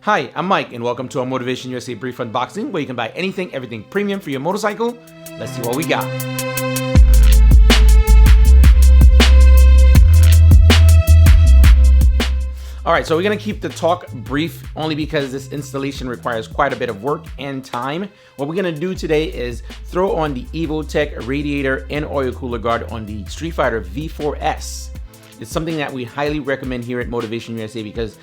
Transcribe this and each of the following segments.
Hi, I'm Mike, and welcome to our Motivation USA Brief Unboxing, where you can buy anything, everything premium for your motorcycle. Let's see what we got. Alright, so we're going to keep the talk brief only because this installation requires quite a bit of work and time. What we're going to do today is throw on the Evotech Radiator and Oil Cooler Guard on the StreetFighter V4S. It's something that we highly recommend here at Motivation USA because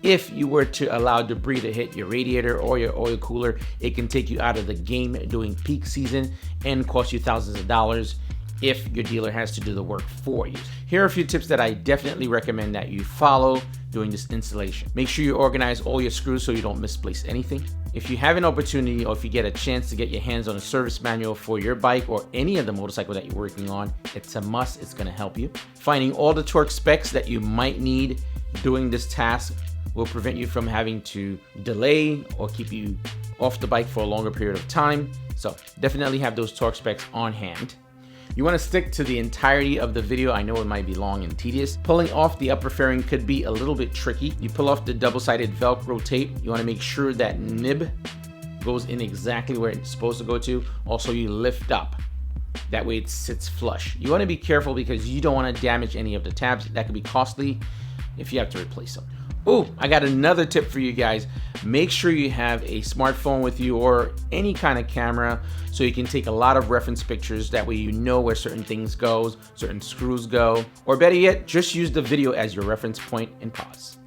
if you were to allow debris to hit your radiator or your oil cooler, it can take you out of the game during peak season and cost you thousands of dollars if your dealer has to do the work for you. Here are a few tips that I definitely recommend that you follow during this installation. Make sure you organize all your screws so you don't misplace anything. If you have an opportunity or if you get a chance to get your hands on a service manual for your bike or any of the motorcycle that you're working on, it's a must. It's going to help you. Finding all the torque specs that you might need doing this task will prevent you from having to delay or keep you off the bike for a longer period of time. So definitely have those torque specs on hand. You want to stick to the entirety of the video. I know it might be long and tedious. Pulling off the upper fairing could be a little bit tricky. You pull off the double-sided Velcro tape. You want to make sure that nib goes in exactly where it's supposed to go to. Also, you lift up. That way it sits flush. You want to be careful because you don't want to damage any of the tabs. That could be costly if you have to replace them. Oh, I got another tip for you guys. Make sure you have a smartphone with you or any kind of camera so you can take a lot of reference pictures. That way you know where certain things go, certain screws go, or better yet, just use the video as your reference point and pause.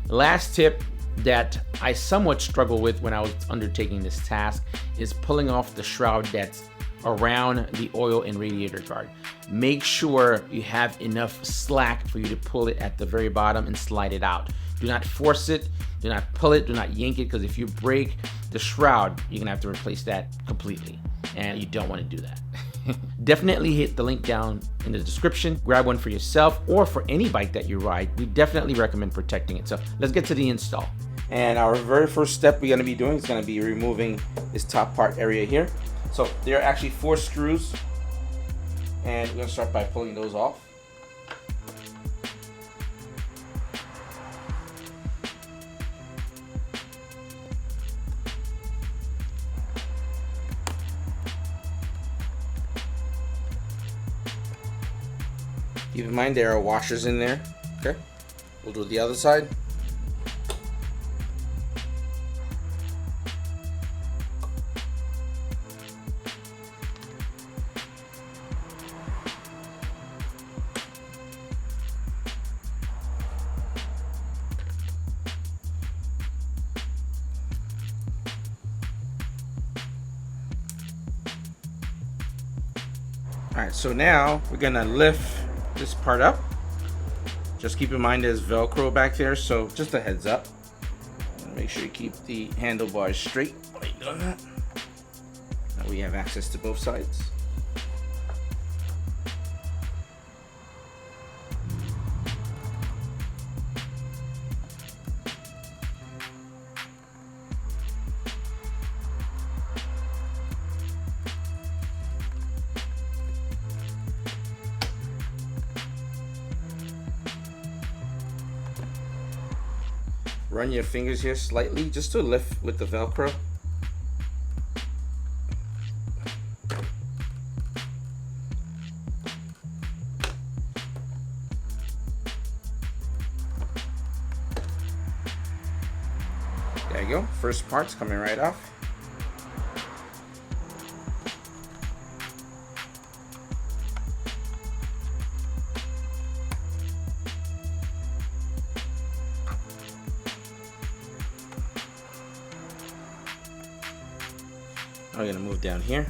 Last tip that I somewhat struggled with when I was undertaking this task is pulling off the shroud that's around the oil and radiator guard. Make sure you have enough slack for you to pull it at the very bottom and slide it out. Do not force it, do not pull it, do not yank it, because if you break the shroud, you're gonna have to replace that completely, and you don't want to do that. Definitely hit the link down in the description. Grab one for yourself or for any bike that you ride. We definitely recommend protecting it. So let's get to the install. And our very first step we're gonna be doing is gonna be removing this top part area here. So there are actually 4 screws, and we're gonna start by pulling those off. Keep in mind there are washers in there. Okay, we'll do the other side. All right, so now we're gonna lift this part up. Just keep in mind there's Velcro back there, so just a heads up. Make sure you keep the handlebars straight while you're doing that. Now we have access to both sides. Run your fingers here slightly just to lift with the Velcro. There you go. First part's coming right off. I'm gonna move down here.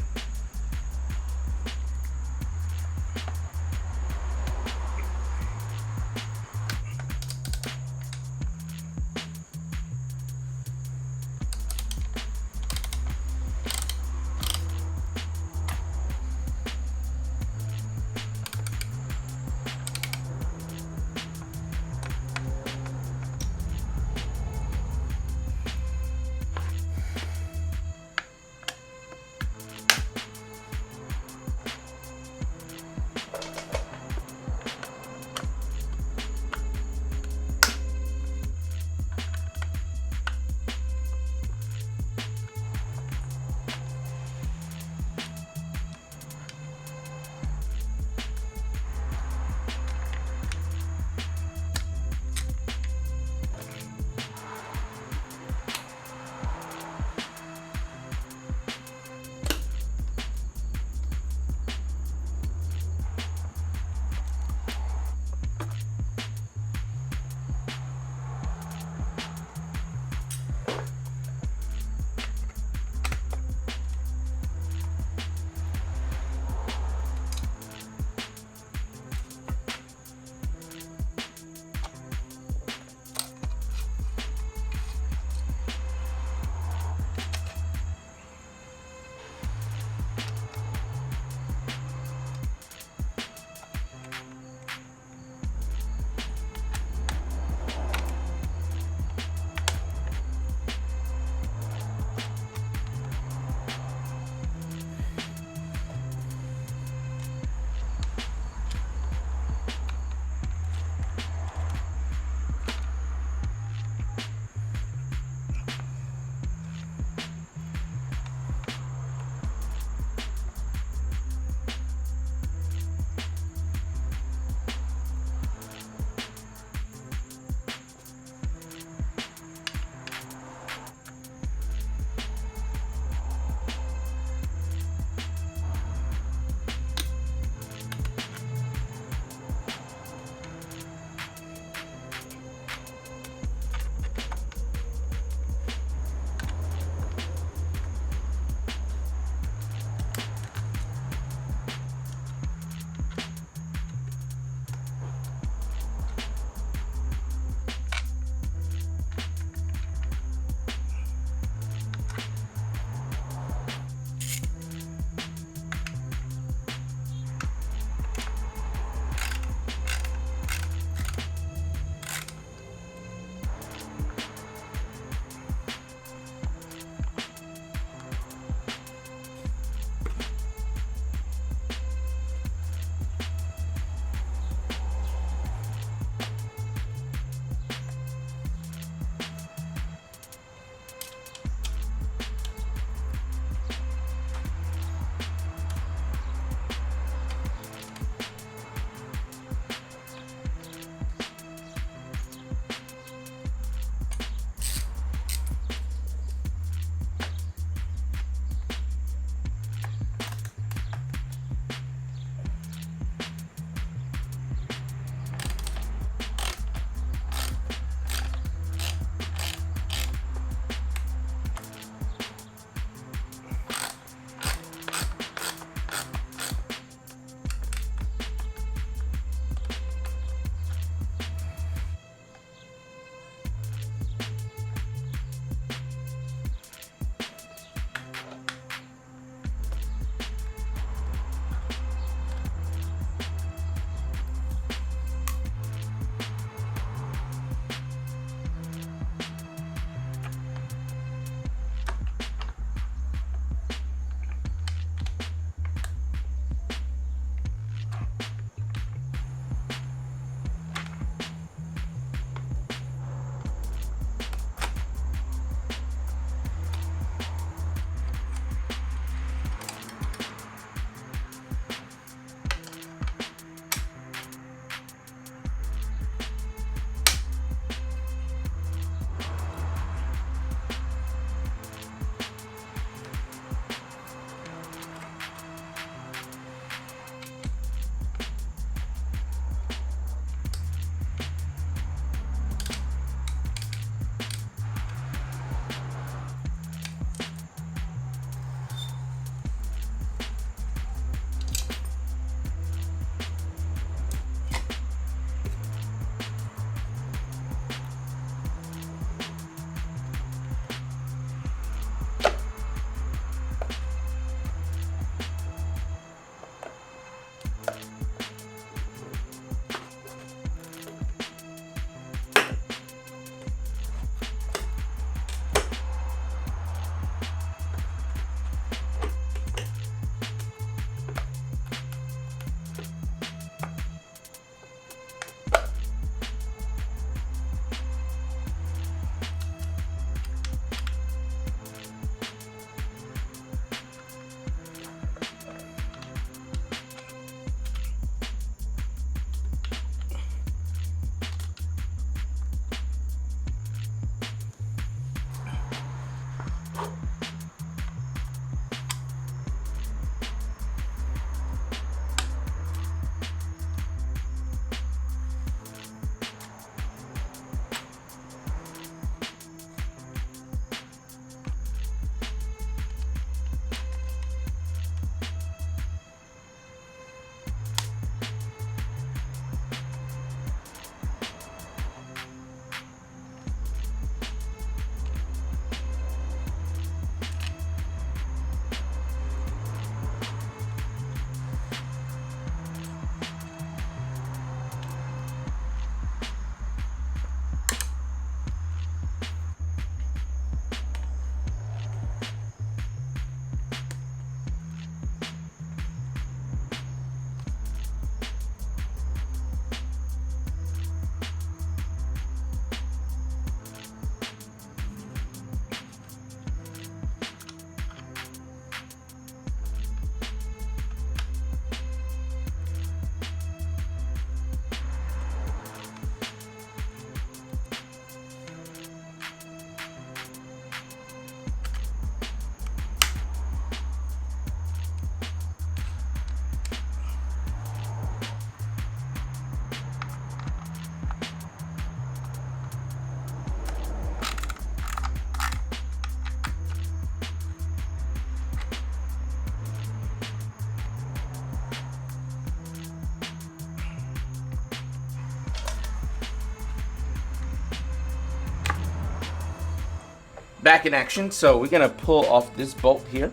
Back in action. So we're gonna pull off this bolt here,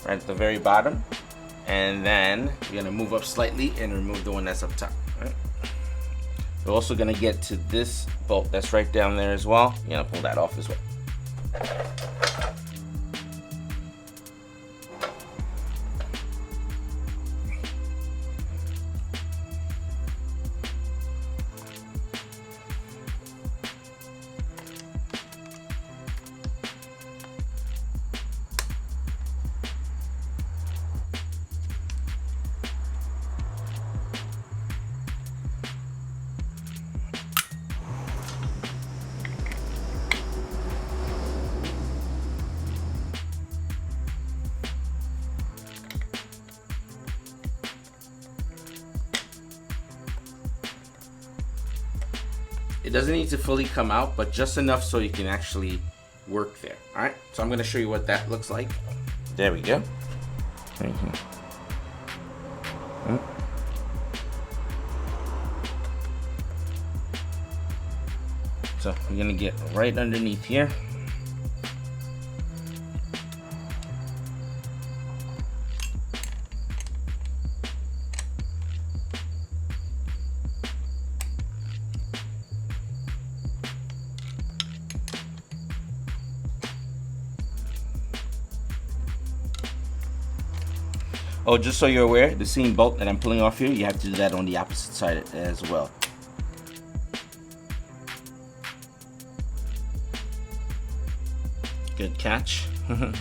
right at the very bottom, and then we're gonna move up slightly and remove the one that's up top. Right? We're also gonna get to this bolt that's right down there as well. You're gonna pull that off as well. It doesn't need to fully come out, but just enough so you can actually work there. All right, so I'm gonna show you what that looks like. There we go. Right here. So we're gonna get right underneath here. Oh, just so you're aware, the same bolt that I'm pulling off here, you have to do that on the opposite side as well. Good catch. Okay.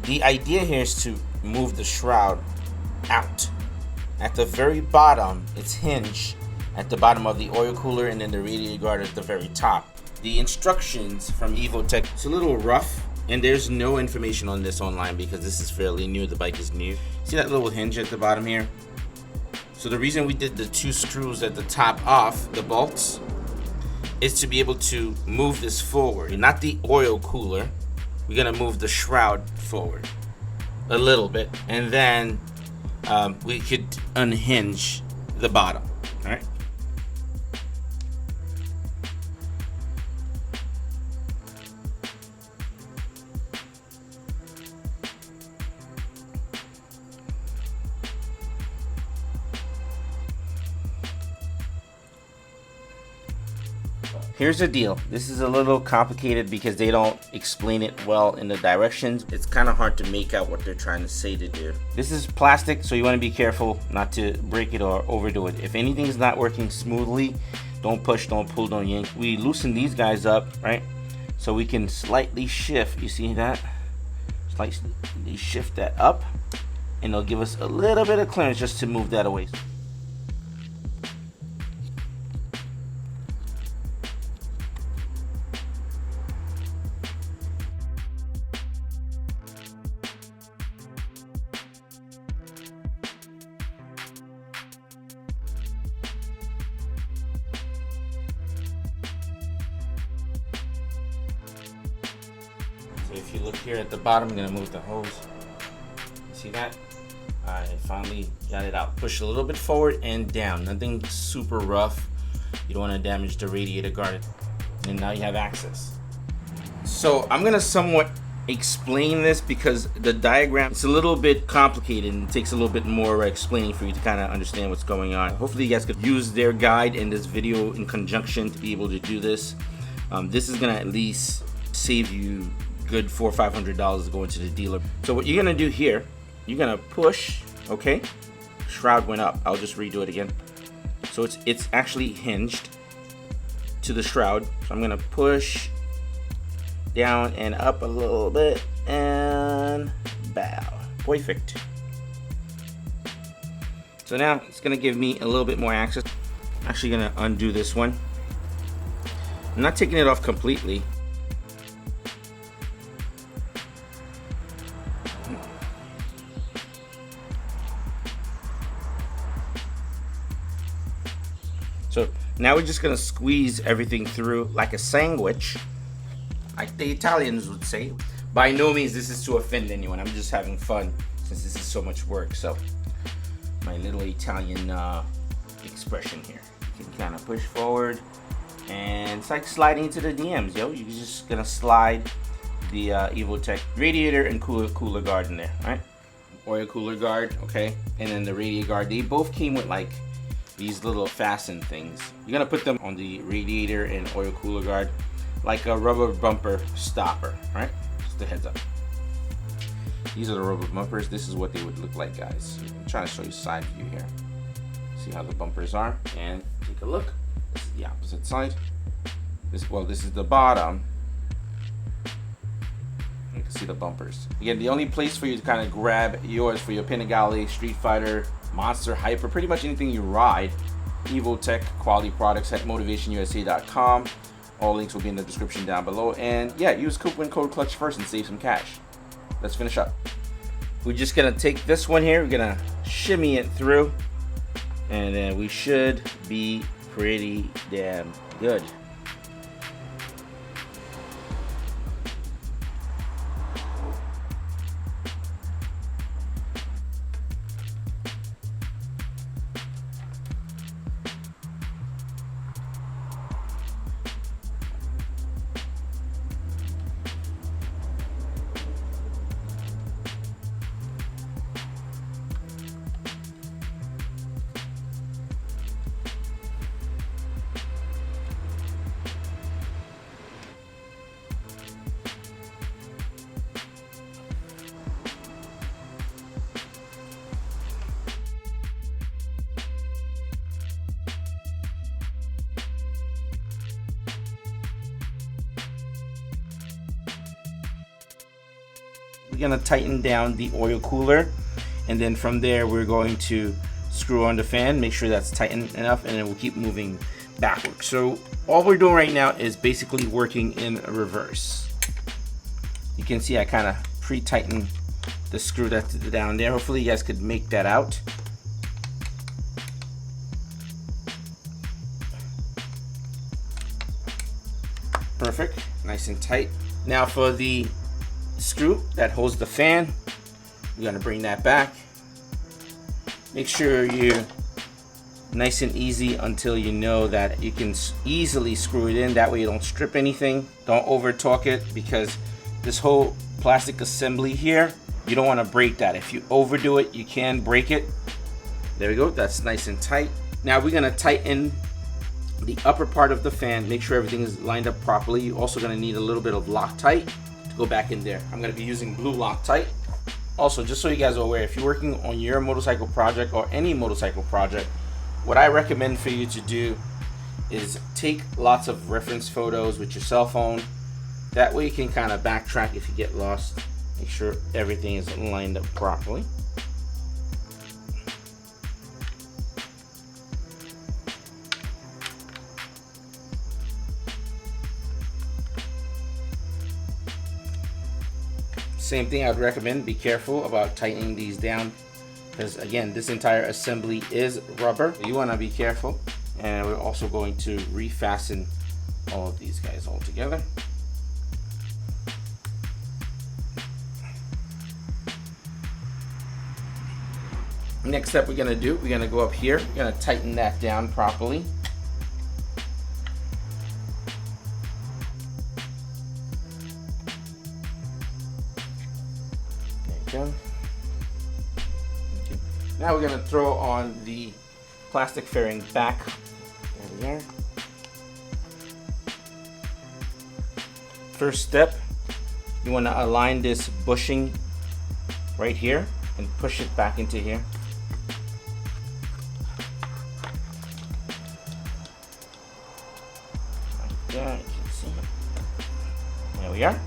The idea here is to move the shroud out. At the very bottom, it's hinged at the bottom of the oil cooler, and then the radiator guard at the very top. The instructions from Evotech, it's a little rough, and there's no information on this online because this is fairly new, the bike is new. See that little hinge at the bottom here? So the reason we did the 2 screws at the top off, the bolts, is to be able to move this forward, not the oil cooler. We're gonna move the shroud forward a little bit, and then we could unhinge the bottom. All right. Here's the deal. This is a little complicated because they don't explain it well in the directions. It's kind of hard to make out what they're trying to say to do. This is plastic, so you want to be careful not to break it or overdo it. If anything is not working smoothly, don't push, don't pull, don't yank. We loosen these guys up, right? So we can slightly shift. You see that? Slightly shift that up, and it'll give us a little bit of clearance just to move that away. If you look here at the bottom, I'm going to move the hose. See that? I finally got it out. Push a little bit forward and down. Nothing super rough. You don't want to damage the radiator guard. And now you have access. So I'm going to somewhat explain this because the diagram is a little bit complicated and it takes a little bit more explaining for you to kind of understand what's going on. Hopefully you guys could use their guide in this video in conjunction to be able to do this. This is going to at least save you good $400 or $500 going to the dealer. So what you're gonna do here, you're gonna push, okay? Shroud went up. I'll just redo it again. So it's actually hinged to the shroud. So I'm gonna push down and up a little bit, and bow. Perfect. So now it's gonna give me a little bit more access. I'm actually gonna undo this one. I'm not taking it off completely. So now we're just gonna squeeze everything through like a sandwich, like the Italians would say. By no means this is to offend anyone. I'm just having fun since this is so much work. So my little Italian expression here. You can kind of push forward, and it's like sliding into the DMs, yo. You're just gonna slide the Evotech radiator and cooler guard in there, right? Oil cooler guard, okay, and then the radiator guard. They both came with like these little fasten things. You're gonna put them on the radiator and oil cooler guard like a rubber bumper stopper, right? Just a heads up. These are the rubber bumpers. This is what they would look like, guys. I'm trying to show you side view here. See how the bumpers are, and take a look. This is the opposite side. This is the bottom. You can see the bumpers. Again, the only place for you to kind of grab yours for your Panigale, StreetFighter, Monster, Hyper, pretty much anything you ride, Evotech quality products at motivationusa.com. All links will be in the description down below. And yeah, use coupon code Clutch first and save some cash. Let's finish up. We're just gonna take this one here. We're gonna shimmy it through, and then we should be pretty damn good. We're going to tighten down the oil cooler, and then from there we're going to screw on the fan, make sure that's tightened enough, and then we'll keep moving backwards. So all we're doing right now is basically working in reverse. You can see I kind of pre-tightened the screw that's down there. Hopefully you guys could make that out. Perfect, nice and tight. Now for the screw that holds the fan, we're gonna bring that back. Make sure you're nice and easy until you know that you can easily screw it in. That way you don't strip anything. Don't over torque it, because this whole plastic assembly here, you don't want to break that. If you overdo it, you can break it. There we go, that's nice and tight. Now we're gonna tighten the upper part of the fan, make sure everything is lined up properly. You're also gonna need a little bit of Loctite to go back in there. I'm gonna be using blue Loctite. Also, just so you guys are aware, if you're working on your motorcycle project or any motorcycle project, what I recommend for you to do is take lots of reference photos with your cell phone. That way you can kind of backtrack if you get lost. Make sure everything is lined up properly. Same thing, I would recommend be careful about tightening these down, because again, this entire assembly is rubber. You want to be careful. And we're also going to refasten all of these guys all together. Next step we're gonna do, we're gonna go up here, we're gonna tighten that down properly. There you go. Okay. Now we're gonna throw on the plastic fairing back. There we are. First step, you want to align this bushing right here and push it back into here. Like that, you can see. There we are.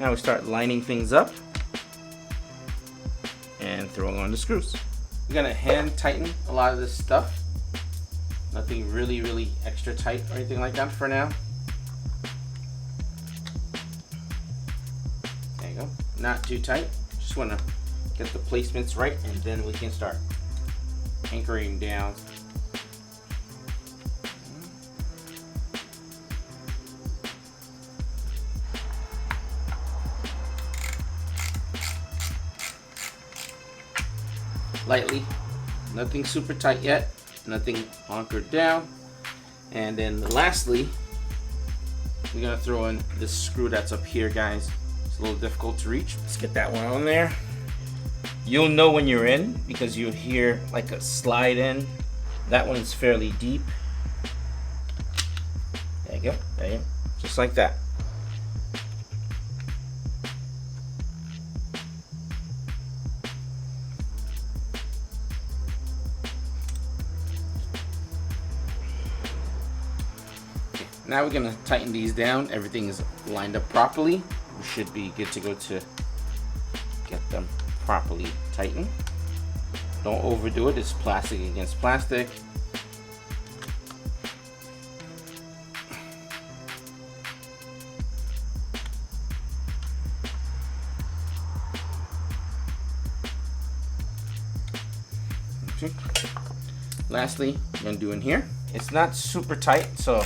Now we start lining things up and throwing on the screws. We're gonna hand tighten a lot of this stuff. Nothing really extra tight or anything like that for now. There you go. Not too tight. Just wanna get the placements right, and then we can start anchoring down. Lightly, nothing super tight yet, nothing anchored down. And then lastly, we're gonna throw in this screw that's up here, guys. It's a little difficult to reach. Let's get that one on there. You'll know when you're in because you'll hear like a slide in. That one is fairly deep. There you go, there you go, just like that. Now we're gonna tighten these down. Everything is lined up properly. We should be good to go to get them properly tightened. Don't overdo it. It's plastic against plastic. Okay. Lastly, I'm gonna do in here. It's not super tight, so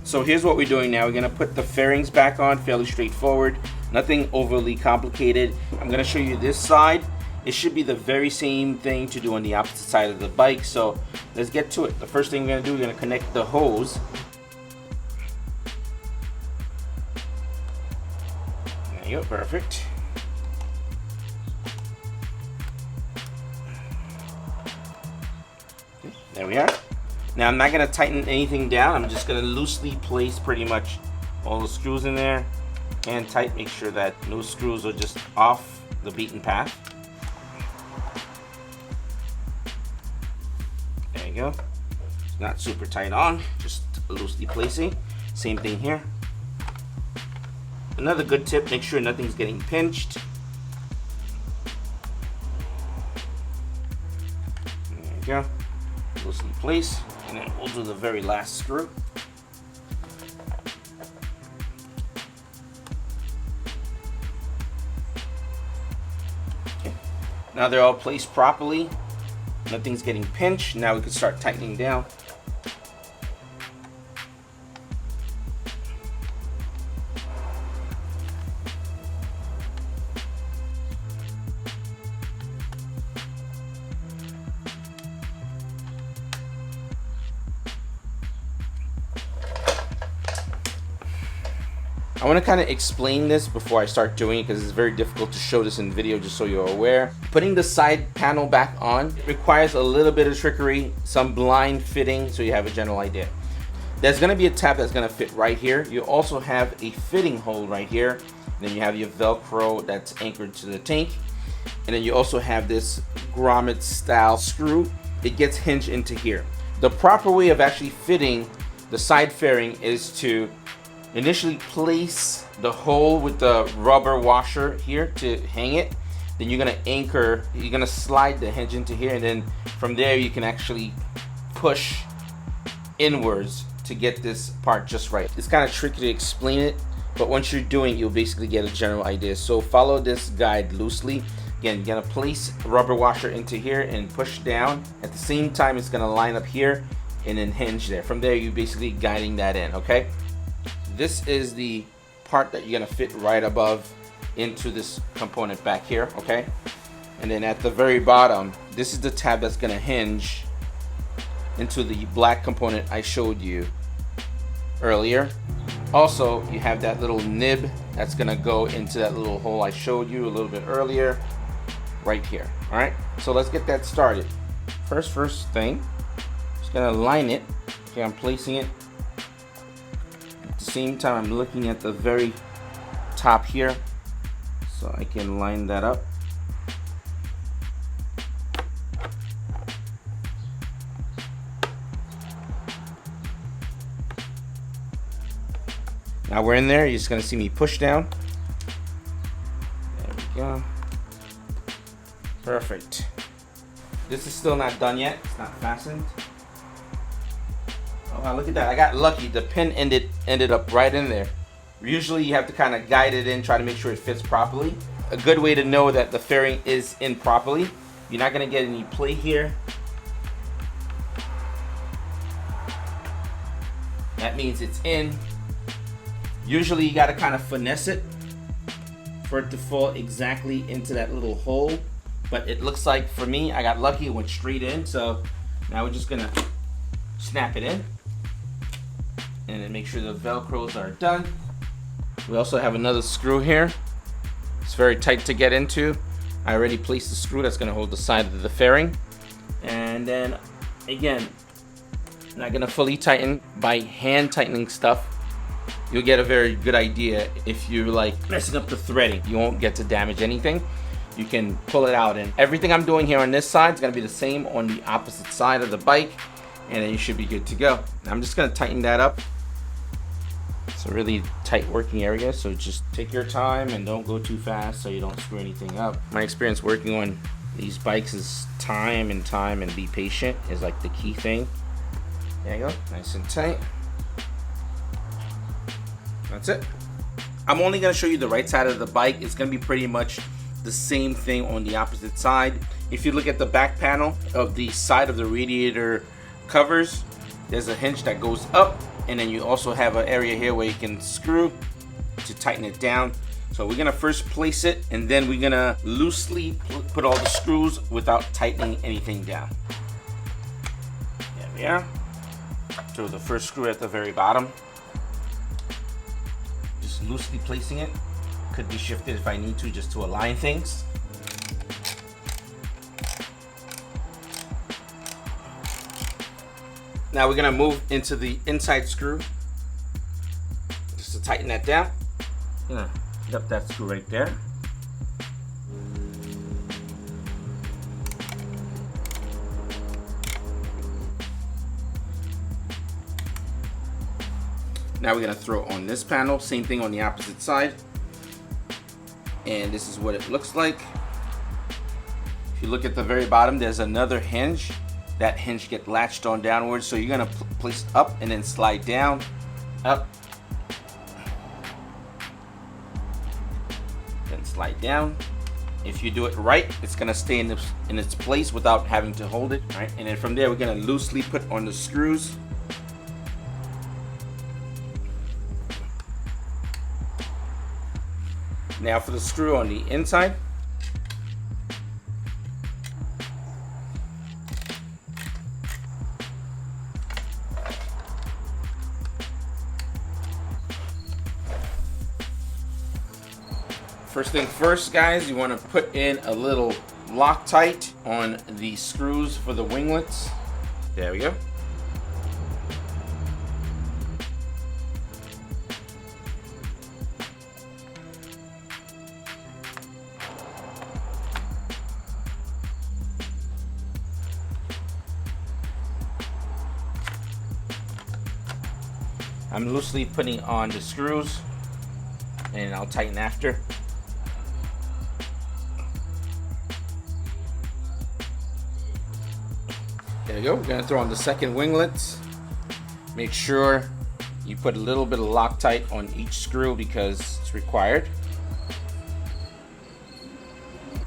So here's what we're doing now. We're gonna put the fairings back on, fairly straightforward, nothing overly complicated. I'm gonna show you this side. It should be the very same thing to do on the opposite side of the bike. So let's get to it. The first thing we're gonna do, we're gonna connect the hose. There you go, perfect. Okay, there we are. Now I'm not going to tighten anything down. I'm just going to loosely place pretty much all the screws in there and tight. Make sure that no screws are just off the beaten path. There you go. It's not super tight on, just loosely placing. Same thing here. Another good tip, make sure nothing's getting pinched. There you go. Loosely place. And then we'll do the very last screw. Okay. Now they're all placed properly. Nothing's getting pinched. Now we can start tightening down. I want to kind of explain this before I start doing it because it's very difficult to show this in video, just so you're aware. Putting the side panel back on requires a little bit of trickery, some blind fitting, so you have a general idea. There's going to be a tab that's going to fit right here. You also have a fitting hole right here. Then you have your Velcro that's anchored to the tank. And then you also have this grommet style screw. It gets hinged into here. The proper way of actually fitting the side fairing is to initially place the hole with the rubber washer here to hang it. Then you're gonna anchor, you're gonna slide the hinge into here, and then from there you can actually push inwards to get this part just right. It's kind of tricky to explain it, but once you're doing it, you'll basically get a general idea. So follow this guide loosely. Again, you're gonna place a rubber washer into here and push down. At the same time, it's gonna line up here and then hinge there. From there, you're basically guiding that in, okay? This is the part that you're gonna fit right above into this component back here, okay? And then at the very bottom, this is the tab that's gonna hinge into the black component I showed you earlier. Also, you have that little nib that's gonna go into that little hole I showed you a little bit earlier, right here, all right? So let's get that started. First thing, just gonna line it. Okay, I'm placing it. At the same time, I'm looking at the very top here, so I can line that up. Now we're in there. You're just gonna see me push down. There we go. Perfect. This is still not done yet. It's not fastened. Oh wow, look at that. I got lucky. The pin ended up right in there. Usually you have to kind of guide it in, try to make sure it fits properly. A good way to know that the fairing is in properly. You're not gonna get any play here. That means it's in. Usually you gotta kind of finesse it for it to fall exactly into that little hole. But it looks like for me, I got lucky, it went straight in. So now we're just gonna snap it in and then make sure the Velcros are done. We also have another screw here. It's very tight to get into. I already placed the screw that's gonna hold the side of the fairing. And then again, not gonna fully tighten. By hand tightening stuff, you'll get a very good idea. If you're like messing up the threading, you won't get to damage anything. You can pull it out, and everything I'm doing here on this side is gonna be the same on the opposite side of the bike, and then you should be good to go. I'm just gonna tighten that up. It's a really tight working area, so just take your time and don't go too fast so you don't screw anything up. My experience working on these bikes is time and be patient is like the key thing. There you go, nice and tight. That's it. I'm only gonna show you the right side of the bike. It's gonna be pretty much the same thing on the opposite side. If you look at the back panel of the side of the radiator covers, there's a hinge that goes up, and then you also have an area here where you can screw to tighten it down. So we're gonna first place it, and then we're gonna loosely put all the screws without tightening anything down. There we are. So the first screw at the very bottom. Just loosely placing it. Could be shifted if I need to, just to align things. Now we're gonna move into the inside screw, just to tighten that down. Get up that screw right there. Now we're gonna throw on this panel, same thing on the opposite side. And this is what it looks like. If you look at the very bottom, there's another hinge. That hinge get latched on downwards, so you're gonna place up and then slide down, up, then slide down. If you do it right, it's gonna stay in its place without having to hold it, right? And then from there, we're gonna loosely put on the screws. Now for the screw on the inside. First thing first, guys, you want to put in a little Loctite on the screws for the winglets. There we go. I'm loosely putting on the screws, and I'll tighten after. There you go. We're going to throw on the second winglets. Make sure you put a little bit of Loctite on each screw because it's required.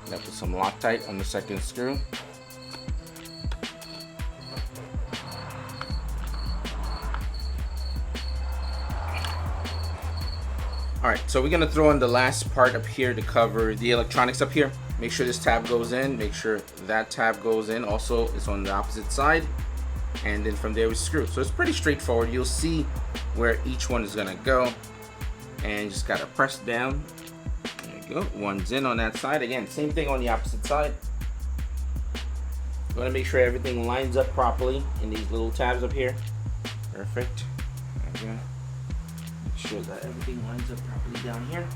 Now put some Loctite on the second screw. Alright, so we're going to throw in the last part up here to cover the electronics up here. Make sure this tab goes in. Make sure that tab goes in. Also, it's on the opposite side. And then from there we screw. So it's pretty straightforward. You'll see where each one is going to go. And you just got to press down. There you go. One's in on that side. Again, same thing on the opposite side. You want to make sure everything lines up properly in these little tabs up here. Perfect. There you go. Make sure that everything lines up properly down here.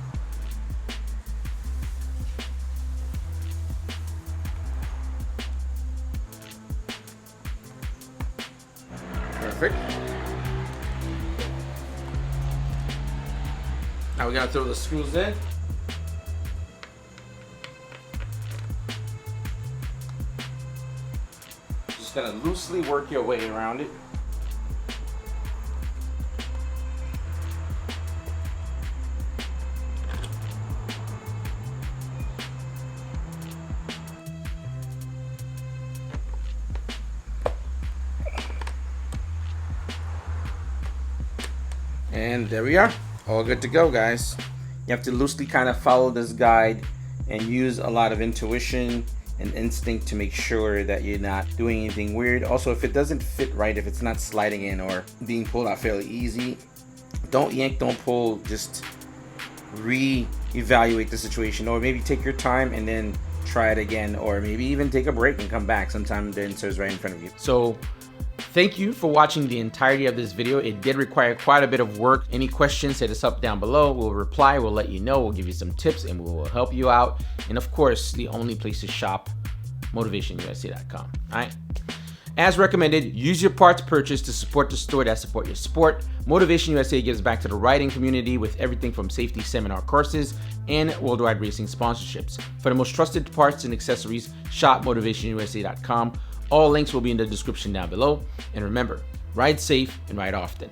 Perfect. Now we're gonna throw the screws in. Just gonna loosely work your way around it. And there we are, all good to go, guys. You have to loosely kind of follow this guide and use a lot of intuition and instinct to make sure that you're not doing anything weird. Also, if it doesn't fit right, if it's not sliding in or being pulled out fairly easy, don't yank, don't pull, just re-evaluate the situation, or maybe take your time and then try it again, or maybe even take a break and come back. Sometimes the insert is right in front of you. So thank you for watching the entirety of this video. It did require quite a bit of work. Any questions, hit us up down below. We'll reply, we'll let you know, we'll give you some tips, and we will help you out. And of course, the only place to shop, motivationusa.com. All right. As recommended, use your parts purchase to support the store that support your sport. Motivation USA gives back to the riding community with everything from safety seminar courses and worldwide racing sponsorships. For the most trusted parts and accessories, shop motivationusa.com. All links will be in the description down below. And remember, ride safe and ride often.